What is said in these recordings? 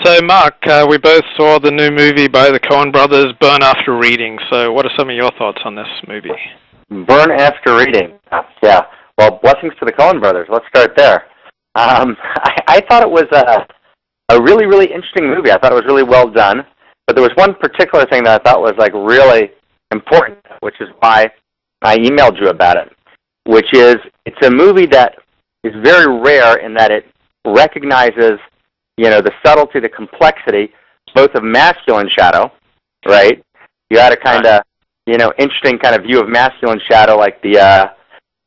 So, Mark, we both saw the new movie by the Coen brothers, Burn After Reading. So, what are some of your thoughts on this movie? Burn After Reading. Yeah. Well, blessings to the Coen brothers. Let's start there. I thought it was a really, really interesting movie. I thought it was really well done. But there was one particular thing that I thought was like really important, which is why I emailed you about it, which is it's a movie that is very rare in that it recognizes, the subtlety, the complexity, both of masculine shadow, right? You had a kind of, interesting kind of view of masculine shadow, like the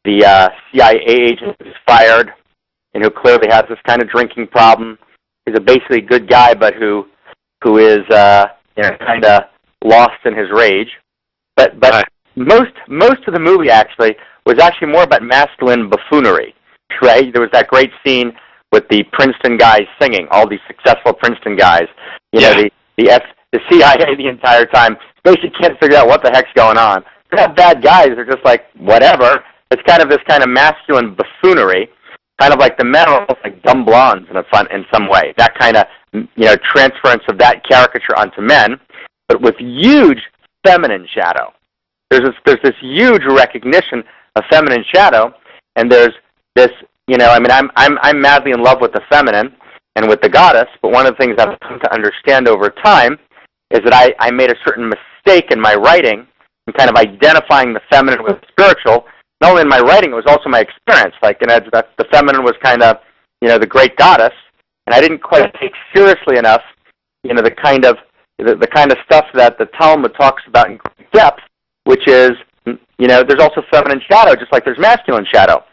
CIA agent who's fired and who clearly has this kind of drinking problem. He's a basically good guy, but who is kind of lost in his rage. But Right. most of the movie actually was actually more about masculine buffoonery, right? There was that great scene with the Princeton guys singing, all these successful Princeton guys. The CIA the entire time basically can't figure out what the heck's going on. They're not bad guys. They're just like, whatever. It's kind of this kind of masculine buffoonery, kind of like the men are almost like dumb blondes in some way. That kind of, transference of that caricature onto men, but with huge feminine shadow. There's this huge recognition of feminine shadow, and there's this, I'm madly in love with the feminine and with the goddess, but one of the things I've come to understand over time is that I made a certain mistake in my writing in kind of identifying the feminine with the spiritual. Not only in my writing, it was also my experience. Like, that the feminine was kind of, the great goddess, and I didn't quite take seriously enough, the kind of stuff that the Talmud talks about in great depth, which is, there's also feminine shadow, just like there's masculine shadow.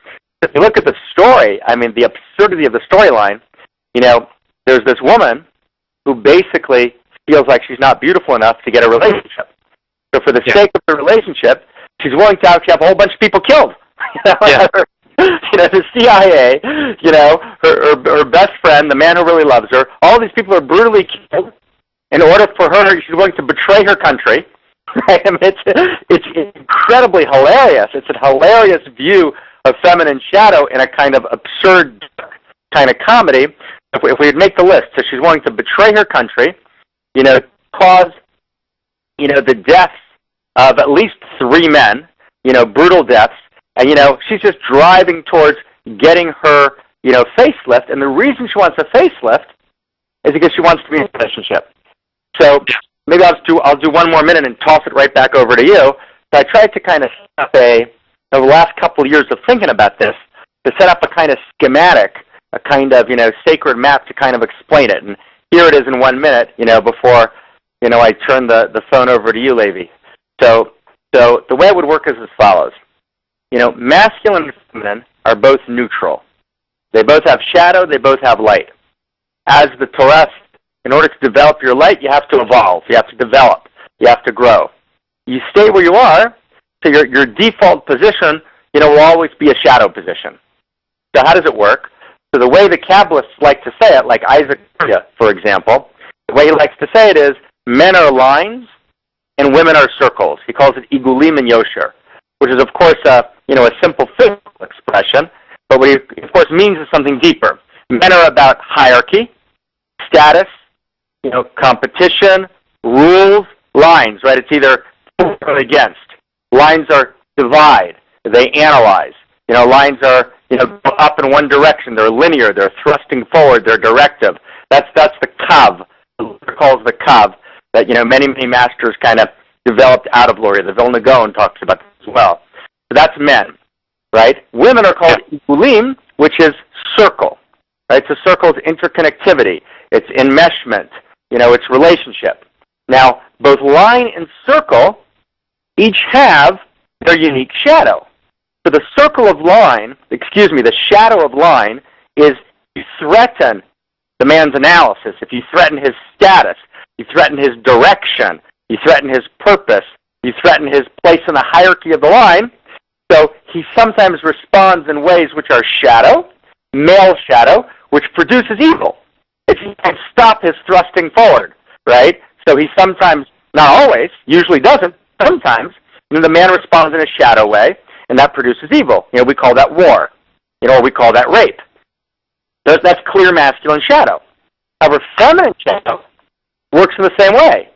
If you look at the story, the absurdity of the storyline, there's this woman who basically feels like she's not beautiful enough to get a relationship. So for the sake of the relationship, she's willing to actually have a whole bunch of people killed. The CIA, her best friend, the man who really loves her, all these people are brutally killed in order for her, she's willing to betray her country. Right? It's incredibly hilarious. It's a hilarious view of feminine shadow in a kind of absurd kind of comedy. If we'd make the list, so she's willing to betray her country, cause, the deaths of at least 3 men, brutal deaths, and, she's just driving towards getting her, facelift, and the reason she wants a facelift is because she wants to be in a relationship. So maybe I'll do one more minute and toss it right back over to you. So I tried to kind of set up the last couple of years of thinking about this, to set up a kind of schematic, a kind of, sacred map to kind of explain it. And here it is in 1 minute, before, I turn the phone over to you, Levi. So the way it would work is as follows. Masculine and feminine are both neutral. They both have shadow, they both have light. As the Torah, in order to develop your light, you have to evolve, you have to develop, you have to grow. You stay where you are, so your default position, will always be a shadow position. So how does it work? So the way the Kabbalists like to say it, like Isaac, for example, the way he likes to say it is, men are lines and women are circles. He calls it igulim and yosher, which is, of course, a simple physical expression, but what he, of course, means is something deeper. Men are about hierarchy, status, competition, rules, lines, right? It's either for or against. Lines are divide. They analyze. Lines are, go up in one direction. They're linear. They're thrusting forward. They're directive. That's the kav. Luther calls the kav that, many, many masters kind of developed out of Luria. The Vilna Gaon talks about this as well. So that's men, right? Women are called igulim, which is circle, right? So circle is interconnectivity. It's enmeshment. It's relationship. Now, both line and circle each have their unique shadow. So the the shadow of line is you threaten the man's analysis, if you threaten his status, you threaten his direction, you threaten his purpose, you threaten his place in the hierarchy of the line. So he sometimes responds in ways which are shadow, male shadow, which produces evil. If you can stop his thrusting forward, right? So he sometimes, not always, usually doesn't, sometimes, the man responds in a shadow way, and that produces evil. We call that war, or we call that rape. That's clear masculine shadow. However, feminine shadow works in the same way.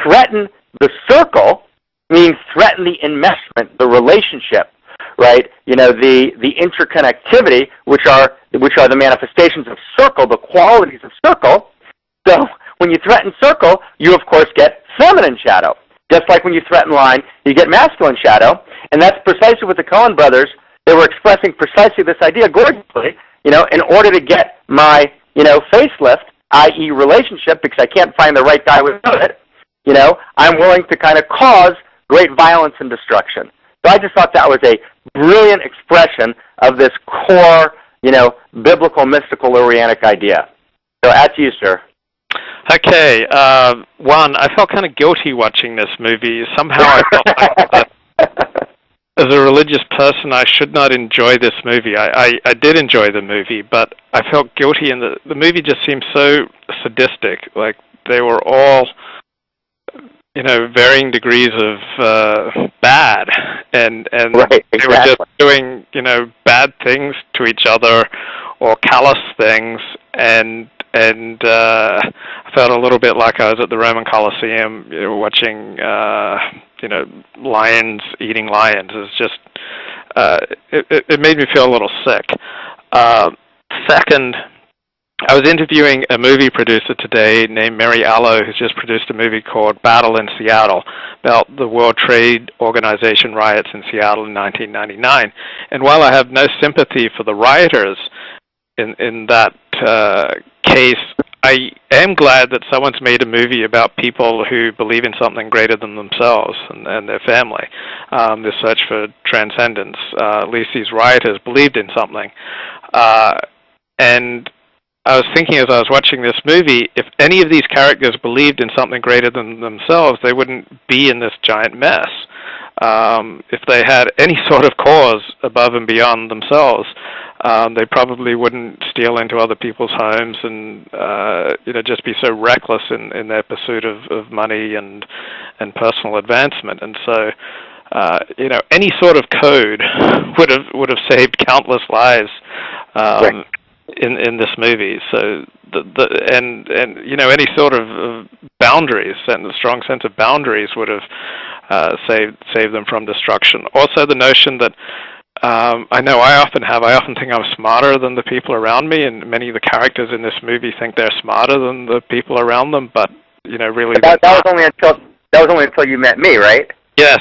Threaten the circle means threaten the enmeshment, the relationship, right? The interconnectivity, which are the manifestations of circle, the qualities of circle. So when you threaten circle, you of course get feminine shadow. Just like when you threaten line, you get masculine shadow. And that's precisely what the Coen brothers, they were expressing precisely this idea gorgeously, in order to get my, facelift, i.e. relationship, because I can't find the right guy without it, I'm willing to kind of cause great violence and destruction. So I just thought that was a brilliant expression of this core, biblical, mystical, Lurianic idea. So at you, sir. Okay, one, I felt kind of guilty watching this movie. Somehow I felt like as a religious person, I should not enjoy this movie. I did enjoy the movie, but I felt guilty, and the movie just seemed so sadistic. Like they were all, varying degrees of bad, and right, exactly. They were just doing, bad things to each other or callous things, and I felt a little bit like I was at the Roman Colosseum, watching, lions eating lions. It's just, it made me feel a little sick. Second, I was interviewing a movie producer today named Mary Allo, who's just produced a movie called Battle in Seattle about the World Trade Organization riots in Seattle in 1999. And while I have no sympathy for the rioters in that case, I am glad that someone's made a movie about people who believe in something greater than themselves and their family, the search for transcendence. At least these rioters believed in something. And I was thinking as I was watching this movie, if any of these characters believed in something greater than themselves, they wouldn't be in this giant mess. If they had any sort of cause above and beyond themselves, they probably wouldn't steal into other people's homes and just be so reckless in their pursuit of money and personal advancement. And so any sort of code would have saved countless lives Right. in this movie. So any sort of boundaries and a strong sense of boundaries would have saved them from destruction. Also, the notion that I know I often think I'm smarter than the people around me, and many of the characters in this movie think they're smarter than the people around them, but really that was only until you met me, right? Yes.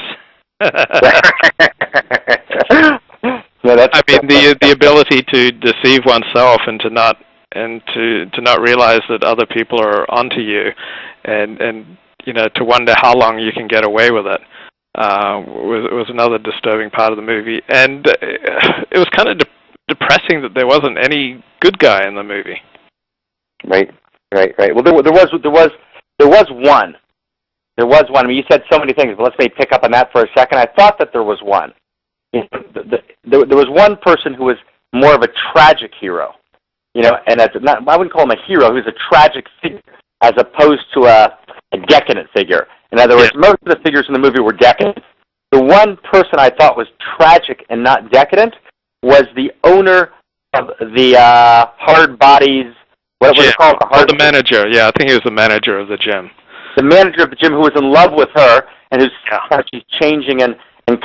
No, that's, I mean, the ability to deceive oneself and to not realize that other people are onto you, and to wonder how long you can get away with it. Was another disturbing part of the movie, and it was kind of depressing that there wasn't any good guy in the movie. Right. Well, there was one. There was one. I mean, you said so many things, but let's maybe pick up on that for a second. I thought that there was one. There was one person who was more of a tragic hero, and I wouldn't call him a hero. He was a tragic figure as opposed to a decadent figure. In other words, most of the figures in the movie were decadent. The one person I thought was tragic and not decadent was the owner of the Hard Bodies. What was it called? The manager. Yeah, I think he was the manager of the gym. The manager of the gym, who was in love with her, and who's she's changing and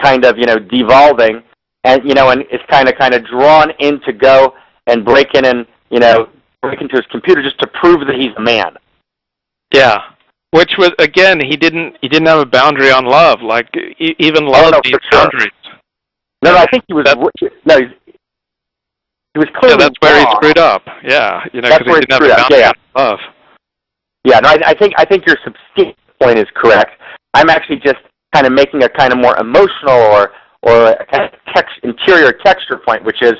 kind of devolving, and and is kind of drawn in to go and break in and break into his computer just to prove that he's a man. Yeah. Which was, again, he didn't have a boundary on love. Like even love needs boundaries. No, I think he was. He was clearly. Yeah, that's where he screwed up. Yeah, because he didn't have a boundary on love. Yeah, no, I think your substantive point is correct. I'm actually just kind of making a kind of more emotional or a kind of interior texture point, which is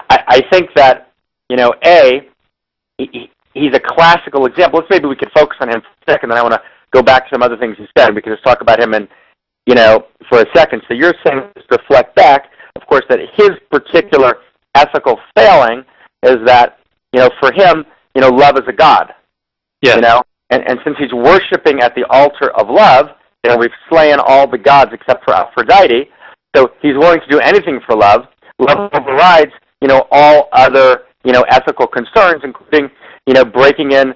I think that he's a classical example. Maybe we could focus on him for a second, then I want to go back to some other things he said. We can just talk about him for a second. So you're saying, just reflect back, of course, that his particular ethical failing is that, for him, love is a god. Yeah. And since he's worshiping at the altar of love, we've slain all the gods except for Aphrodite, so he's willing to do anything for love. Love overrides, all other, ethical concerns, including, breaking in,